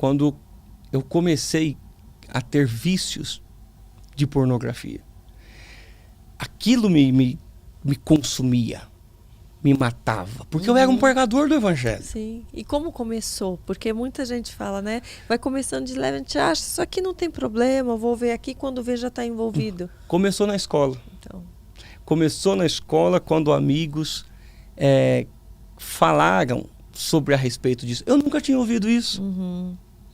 quando eu comecei a ter vícios de pornografia. Aquilo me consumia, me matava, porque eu era um pregador do evangelho. Sim. E como começou? Porque muita gente fala, né? Vai começando de leve, a gente acha, isso aqui não tem problema, eu vou ver aqui, quando vê já está envolvido. Começou na escola. Então, Começou na escola quando amigos falaram sobre a respeito disso. Eu nunca tinha ouvido isso.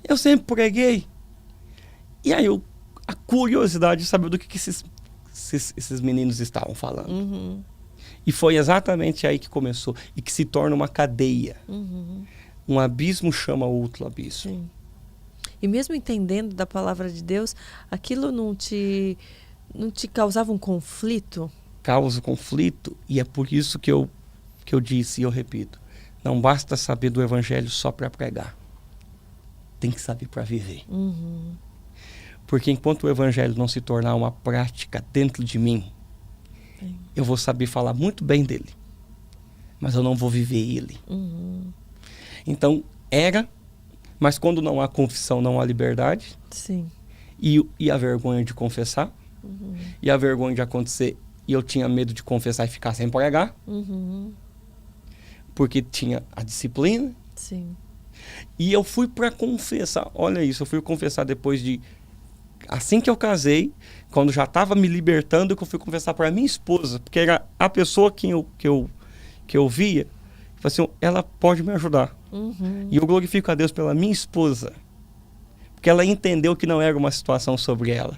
Eu sempre preguei. E aí a curiosidade de saber do que esses meninos estavam falando. E foi exatamente aí que começou. E que se torna uma cadeia. Um abismo chama outro abismo. sim. E mesmo entendendo da palavra de Deus, aquilo não te causava um conflito? Causa conflito. E é por isso que eu disse e eu repito. Não basta saber do evangelho só para pregar. Tem que saber para viver. Porque enquanto o evangelho não se tornar uma prática dentro de mim, eu vou saber falar muito bem dele, mas eu não vou viver ele. Então, mas quando não há confissão, não há liberdade. Sim. E a vergonha de confessar, e a vergonha de acontecer, e eu tinha medo de confessar e ficar sem pregar, porque tinha a disciplina. Sim. E eu fui para confessar, olha isso, eu fui confessar depois de... Assim que eu casei, quando já estava me libertando, que eu fui confessar para minha esposa, porque era a pessoa que eu via, falei assim, ela pode me ajudar. E eu glorifico a Deus pela minha esposa, porque ela entendeu que não era uma situação sobre ela.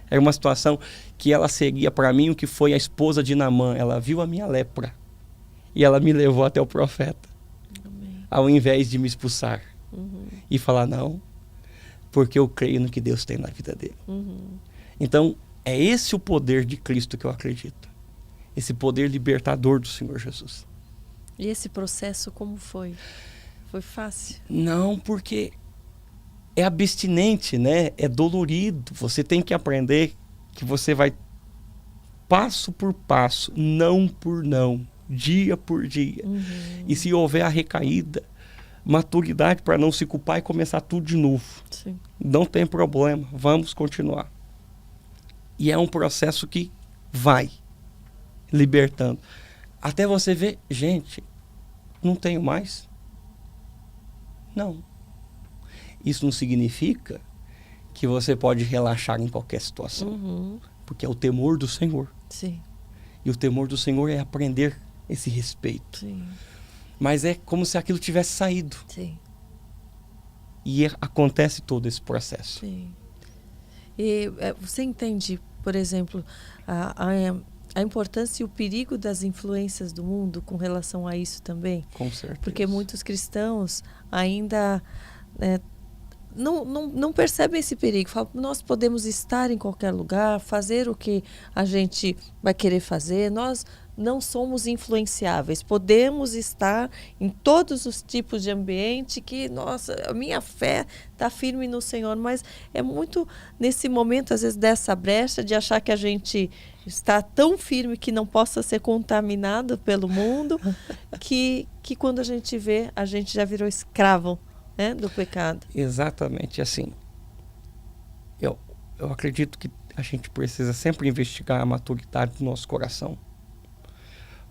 Era uma situação que ela seria para mim o que foi a esposa de Naamã. Ela viu a minha lepra e ela me levou até o profeta. Amém. Ao invés de me expulsar e falar não, porque eu creio no que Deus tem na vida dele. Então, é esse o poder de Cristo que eu acredito. Esse poder libertador do Senhor Jesus. E esse processo como foi? Foi fácil? Não, porque é abstinente, né? É dolorido. Você tem que aprender que você vai passo por passo, não por não, dia por dia. E se houver a recaída, maturidade para não se culpar e começar tudo de novo. Sim. Não tem problema, vamos continuar. E é um processo que vai libertando. Até você ver, gente, não tenho mais. Não. Isso não significa que você pode relaxar em qualquer situação. Porque é o temor do Senhor. Sim. E o temor do Senhor é aprender esse respeito. Sim. Mas é como se aquilo tivesse saído. Sim. E acontece todo esse processo. Sim. E você entende, por exemplo, a importância e o perigo das influências do mundo com relação a isso também? Com certeza. Porque muitos cristãos ainda não percebem esse perigo. Falam, nós podemos estar em qualquer lugar, fazer o que a gente vai querer fazer, nós não somos influenciáveis, podemos estar em todos os tipos de ambiente que, nossa, a minha fé está firme no Senhor, mas é muito nesse momento, às vezes, dessa brecha de achar que a gente está tão firme que não possa ser contaminado pelo mundo, que quando a gente vê, a gente já virou escravo, né, do pecado. Exatamente assim. Eu acredito que a gente precisa sempre investigar a maturidade do nosso coração,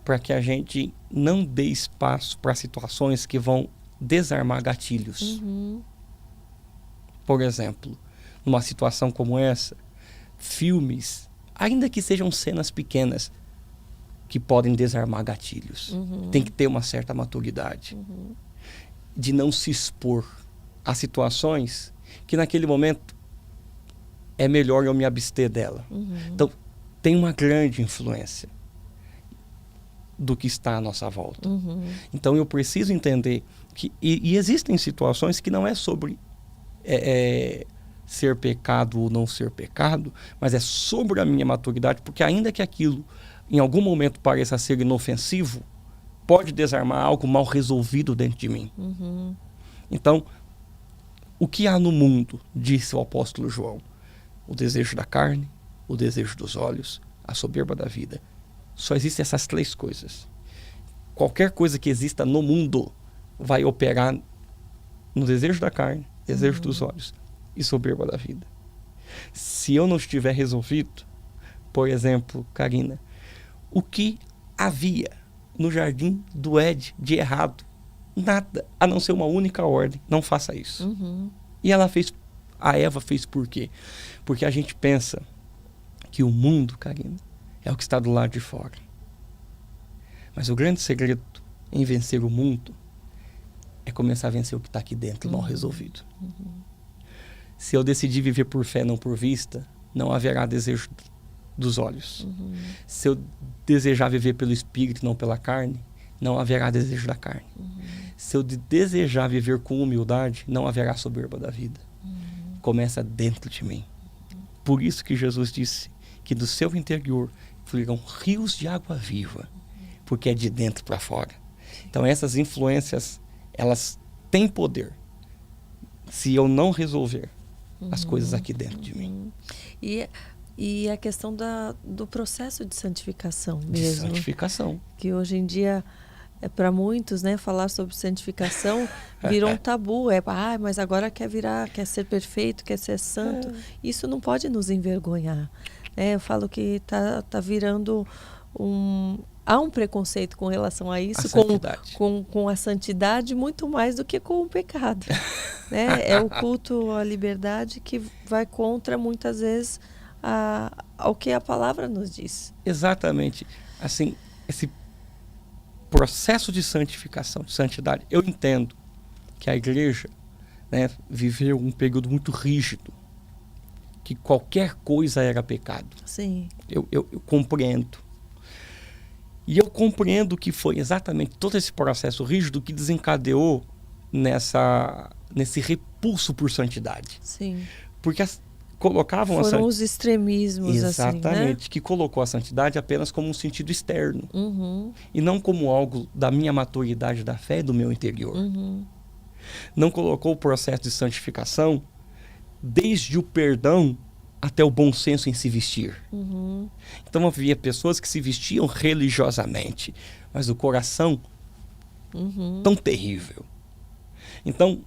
para que a gente não dê espaço para situações que vão desarmar gatilhos. Por exemplo, numa situação como essa, filmes, ainda que sejam cenas pequenas, que podem desarmar gatilhos. Tem que ter uma certa maturidade. De não se expor a situações que naquele momento é melhor eu me abster dela. Então, tem uma grande influência do que está à nossa volta. Então, eu preciso entender que... E existem situações que não é sobre ser pecado ou não ser pecado, mas é sobre a minha maturidade, porque ainda que aquilo, em algum momento, pareça ser inofensivo, pode desarmar algo mal resolvido dentro de mim. Então, o que há no mundo, disse o apóstolo João? O desejo da carne, o desejo dos olhos, a soberba da vida. Só existem essas três coisas. Qualquer coisa que exista no mundo vai operar no desejo da carne, desejo dos olhos e soberba da vida. Se eu não estiver resolvido, por exemplo, Karina, o que havia no jardim do Éden de errado? Nada, a não ser uma única ordem: não faça isso. E a Eva fez por quê? Porque a gente pensa que o mundo, Karina, é o que está do lado de fora. Mas o grande segredo em vencer o mundo é começar a vencer o que está aqui dentro, mal resolvido. Se eu decidir viver por fé, não por vista, não haverá desejo dos olhos. Se eu desejar viver pelo Espírito, não pela carne, não haverá desejo da carne. Se eu desejar viver com humildade, não haverá soberba da vida. Começa dentro de mim. Por isso que Jesus disse que do seu interior fluirão rios de água viva, porque é de dentro para fora. Então essas influências, elas têm poder se eu não resolver as coisas aqui dentro de mim. E a questão do processo de santificação mesmo. De santificação. Que hoje em dia, para muitos, né, falar sobre santificação virou um tabu. Mas agora quer ser perfeito, quer ser santo. Isso não pode nos envergonhar. Eu falo que tá virando há um preconceito com relação a isso, com a santidade, muito mais do que com o pecado. Né? É o culto à liberdade que vai contra, muitas vezes, ao que a palavra nos diz. Exatamente. Assim, esse processo de santificação, de santidade, eu entendo que a igreja, né, viveu um período muito rígido, que qualquer coisa era pecado. Sim. Eu compreendo. E eu compreendo que foi exatamente todo esse processo rígido que desencadeou nesse repulso por santidade. Sim. Porque colocavam Foram os extremismos, exatamente, assim, né? que colocou a santidade apenas como um sentido externo. E não como algo da minha maturidade da fé e do meu interior. Não colocou o processo de santificação desde o perdão até o bom senso em se vestir. Então havia pessoas que se vestiam religiosamente, mas o coração tão terrível. Então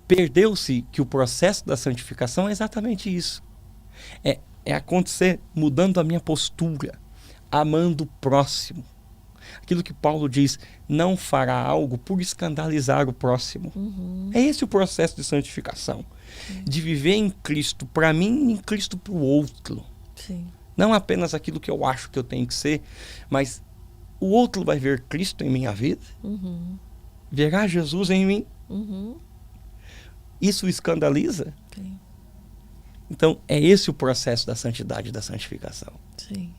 perdeu-se que o processo da santificação é exatamente isso. É acontecer mudando a minha postura, amando o próximo. Aquilo que Paulo diz: não fará algo por escandalizar o próximo. É esse o processo de santificação. De viver em Cristo para mim e em Cristo para o outro. Sim. Não apenas aquilo que eu acho que eu tenho que ser, mas o outro vai ver Cristo em minha vida, verá Jesus em mim. Isso o escandaliza? Sim. Então é esse o processo da santidade e da santificação. Sim.